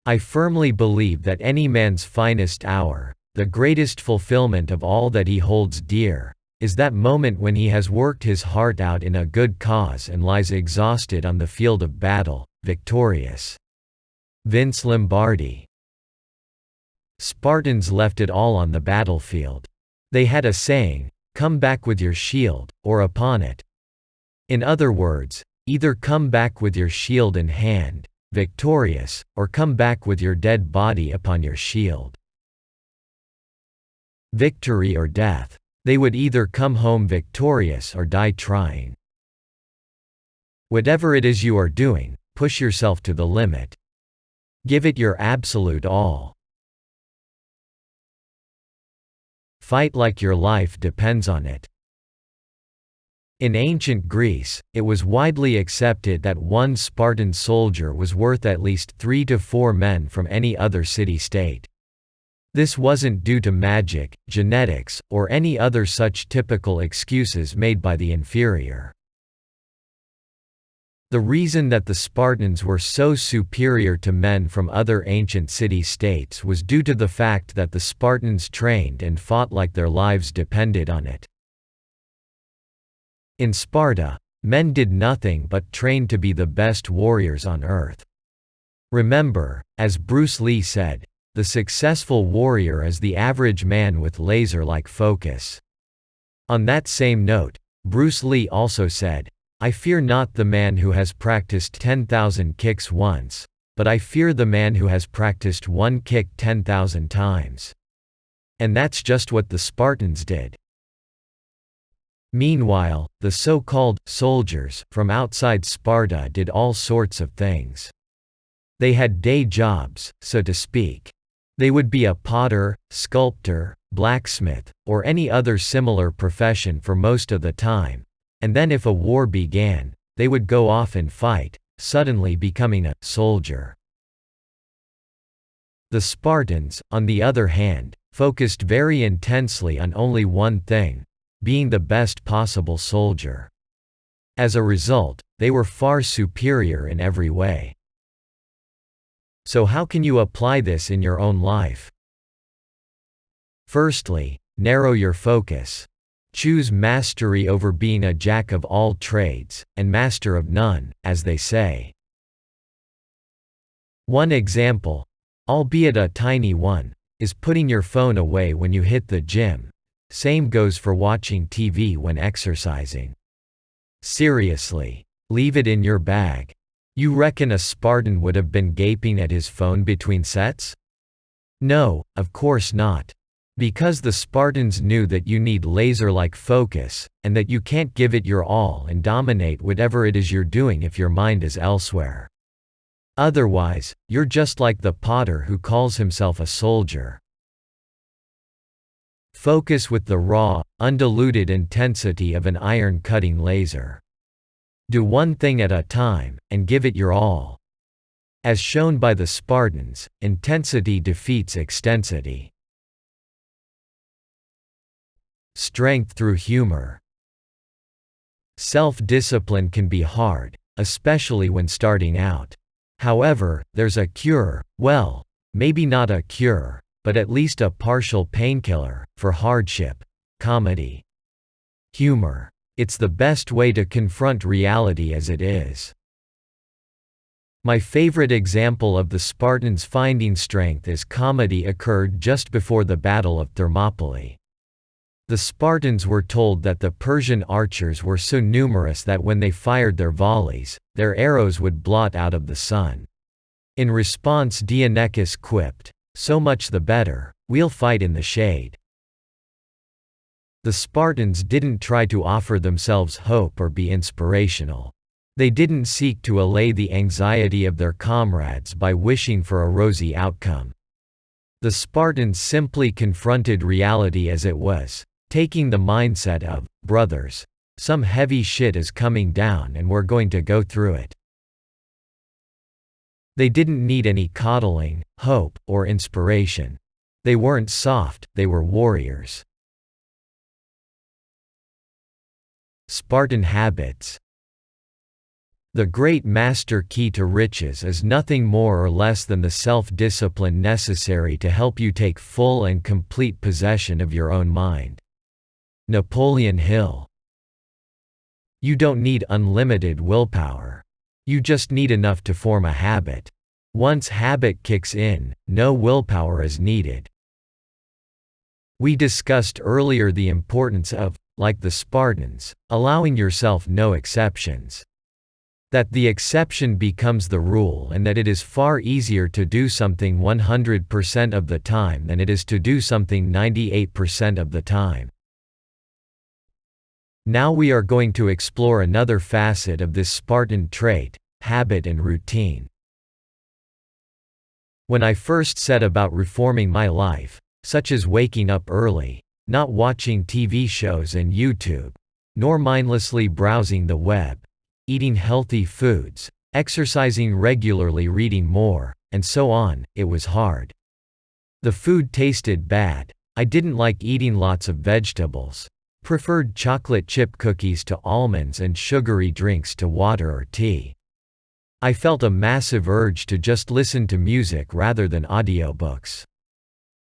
I firmly believe that any man's finest hour, the greatest fulfillment of all that he holds dear, is that moment when he has worked his heart out in a good cause and lies exhausted on the field of battle, victorious. Vince Lombardi. Spartans left it all on the battlefield. They had a saying, "Come back with your shield, or upon it." In other words, either come back with your shield in hand, victorious, or come back with your dead body upon your shield. Victory or death. They would either come home victorious or die trying. Whatever it is you are doing, push yourself to the limit. Give it your absolute all. Fight like your life depends on it. In ancient Greece, it was widely accepted that one Spartan soldier was worth at least 3 to 4 men from any other city-state. This wasn't due to magic, genetics, or any other such typical excuses made by the inferior. The reason that the Spartans were so superior to men from other ancient city-states was due to the fact that the Spartans trained and fought like their lives depended on it. In Sparta, men did nothing but train to be the best warriors on earth. Remember, as Bruce Lee said, the successful warrior is the average man with laser-like focus. On that same note, Bruce Lee also said, "I fear not the man who has practiced 10,000 kicks once, but I fear the man who has practiced one kick 10,000 times." And that's just what the Spartans did. Meanwhile, the so-called soldiers from outside Sparta did all sorts of things. They had day jobs, so to speak. They would be a potter, sculptor, blacksmith, or any other similar profession for most of the time, and then if a war began, they would go off and fight, suddenly becoming a soldier. The Spartans, on the other hand, focused very intensely on only one thing: being the best possible soldier. As a result, they were far superior in every way. So how can you apply this in your own life? Firstly, narrow your focus. Choose mastery over being a jack of all trades, and master of none, as they say. One example, albeit a tiny one, is putting your phone away when you hit the gym. Same goes for watching TV when exercising. Seriously, leave it in your bag. You reckon a Spartan would have been gaping at his phone between sets? No, of course not. Because the Spartans knew that you need laser-like focus, and that you can't give it your all and dominate whatever it is you're doing if your mind is elsewhere. Otherwise, you're just like the potter who calls himself a soldier. Focus with the raw, undiluted intensity of an iron-cutting laser. Do one thing at a time, and give it your all. As shown by the Spartans, intensity defeats extensity. Strength through humor. Self-discipline can be hard, especially when starting out. However, there's a cure, well, maybe not a cure, but at least a partial painkiller, for hardship: comedy. Humor. It's the best way to confront reality as it is. My favorite example of the Spartans finding strength as comedy occurred just before the Battle of Thermopylae. The Spartans were told that the Persian archers were so numerous that when they fired their volleys, their arrows would blot out of the sun. In response, Dionysus quipped, "So much the better, we'll fight in the shade." The Spartans didn't try to offer themselves hope or be inspirational. They didn't seek to allay the anxiety of their comrades by wishing for a rosy outcome. The Spartans simply confronted reality as it was, taking the mindset of, "Brothers, some heavy shit is coming down and we're going to go through it." They didn't need any coddling, hope, or inspiration. They weren't soft, they were warriors. Spartan Habits. The great master key to riches is nothing more or less than the self-discipline necessary to help you take full and complete possession of your own mind. Napoleon Hill. You don't need unlimited willpower. You just need enough to form a habit. Once habit kicks in, no willpower is needed. We discussed earlier the importance of, like the Spartans, allowing yourself no exceptions. That the exception becomes the rule and that it is far easier to do something 100% of the time than it is to do something 98% of the time. Now we are going to explore another facet of this Spartan trait: habit and routine. When I first set about reforming my life, such as waking up early, not watching TV shows and YouTube, nor mindlessly browsing the web, eating healthy foods, exercising regularly, reading more, and so on, it was hard. The food tasted bad. I didn't like eating lots of vegetables. Preferred chocolate chip cookies to almonds and sugary drinks to water or tea. I felt a massive urge to just listen to music rather than audiobooks.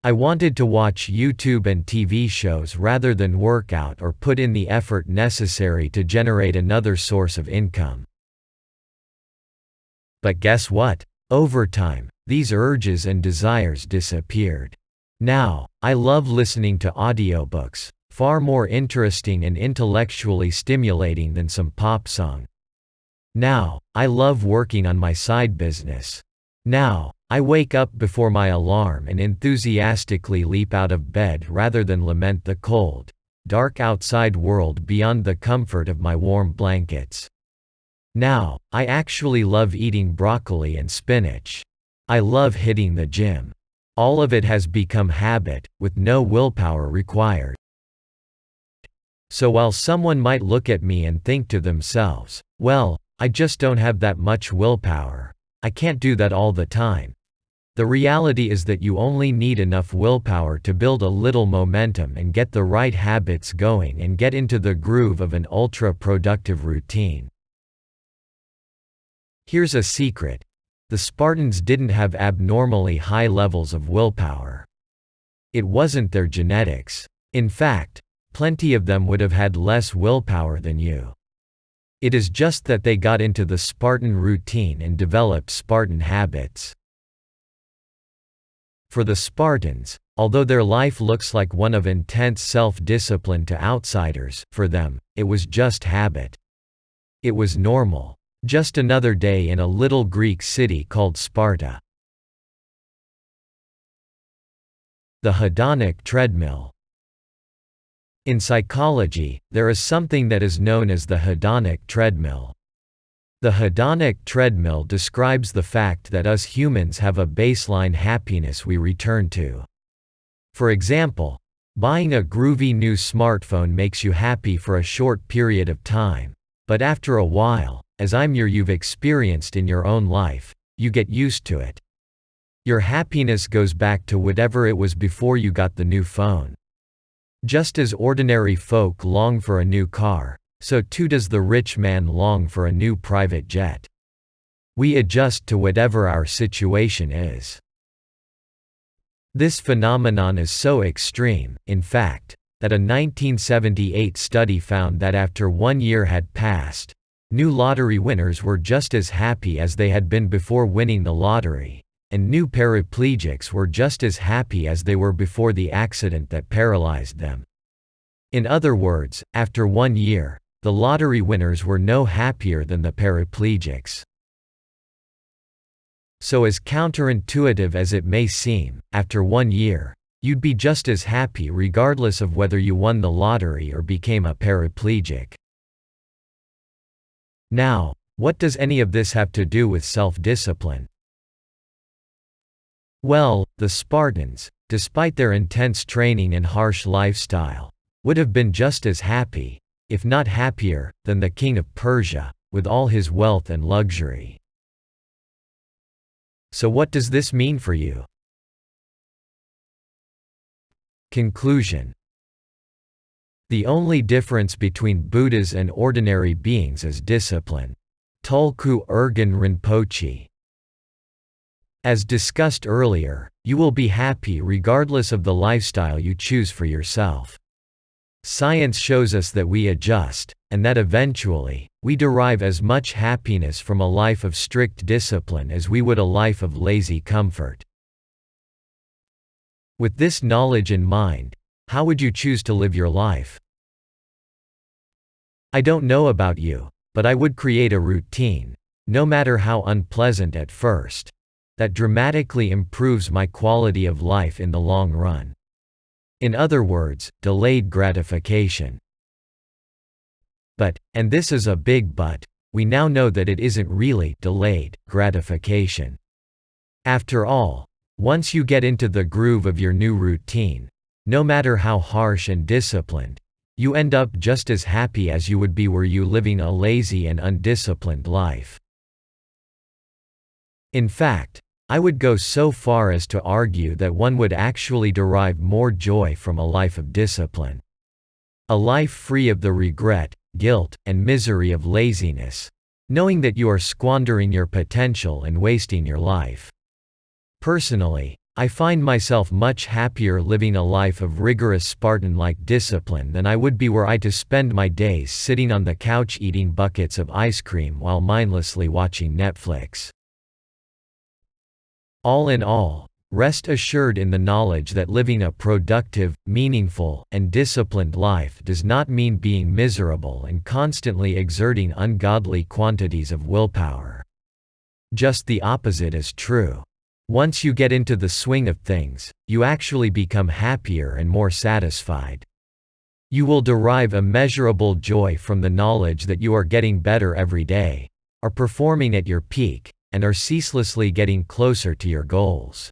I wanted to watch YouTube and TV shows rather than work out or put in the effort necessary to generate another source of income. But guess what? Over time, these urges and desires disappeared. Now, I love listening to audiobooks, far more interesting and intellectually stimulating than some pop song. Now, I love working on my side business. Now, I wake up before my alarm and enthusiastically leap out of bed rather than lament the cold, dark outside world beyond the comfort of my warm blankets. Now, I actually love eating broccoli and spinach. I love hitting the gym. All of it has become habit, with no willpower required. So while someone might look at me and think to themselves, well, I just don't have that much willpower. I can't do that all the time. The reality is that you only need enough willpower to build a little momentum and get the right habits going and get into the groove of an ultra-productive routine. Here's a secret. The Spartans didn't have abnormally high levels of willpower. It wasn't their genetics. In fact, plenty of them would have had less willpower than you. It is just that they got into the Spartan routine and developed Spartan habits. For the Spartans, although their life looks like one of intense self-discipline to outsiders, for them, it was just habit. It was normal. Just another day in a little Greek city called Sparta. The Hedonic Treadmill. In psychology, there is something that is known as the hedonic treadmill. The hedonic treadmill describes the fact that us humans have a baseline happiness we return to. For example, buying a groovy new smartphone makes you happy for a short period of time, but after a while, as you've experienced in your own life, you get used to it. Your happiness goes back to whatever it was before you got the new phone. Just as ordinary folk long for a new car, so too does the rich man long for a new private jet. We adjust to whatever our situation is. This phenomenon is so extreme, in fact, that a 1978 study found that after 1 year had passed, new lottery winners were just as happy as they had been before winning the lottery, and new paraplegics were just as happy as they were before the accident that paralyzed them. In other words, after 1 year, the lottery winners were no happier than the paraplegics. So as counterintuitive as it may seem, after 1 year, you'd be just as happy regardless of whether you won the lottery or became a paraplegic. Now, what does any of this have to do with self-discipline? Well, the Spartans, despite their intense training and harsh lifestyle, would have been just as happy, if not happier, than the king of Persia, with all his wealth and luxury. So what does this mean for you? Conclusion. The only difference between Buddhas and ordinary beings is discipline. Tulku Urgyen Rinpoche. As discussed earlier, you will be happy regardless of the lifestyle you choose for yourself. Science shows us that we adjust, and that eventually, we derive as much happiness from a life of strict discipline as we would a life of lazy comfort. With this knowledge in mind, how would you choose to live your life? I don't know about you, but I would create a routine, no matter how unpleasant at first, that dramatically improves my quality of life in the long run. In other words, delayed gratification. But, and this is a big but, we now know that it isn't really delayed gratification. After all, once you get into the groove of your new routine, no matter how harsh and disciplined, you end up just as happy as you would be were you living a lazy and undisciplined life. In fact, I would go so far as to argue that one would actually derive more joy from a life of discipline. A life free of the regret, guilt, and misery of laziness, knowing that you are squandering your potential and wasting your life. Personally, I find myself much happier living a life of rigorous Spartan-like discipline than I would be were I to spend my days sitting on the couch eating buckets of ice cream while mindlessly watching Netflix. All in all, rest assured in the knowledge that living a productive, meaningful, and disciplined life does not mean being miserable and constantly exerting ungodly quantities of willpower. Just the opposite is true. Once you get into the swing of things, you actually become happier and more satisfied. You will derive immeasurable joy from the knowledge that you are getting better every day, are performing at your peak, and are ceaselessly getting closer to your goals.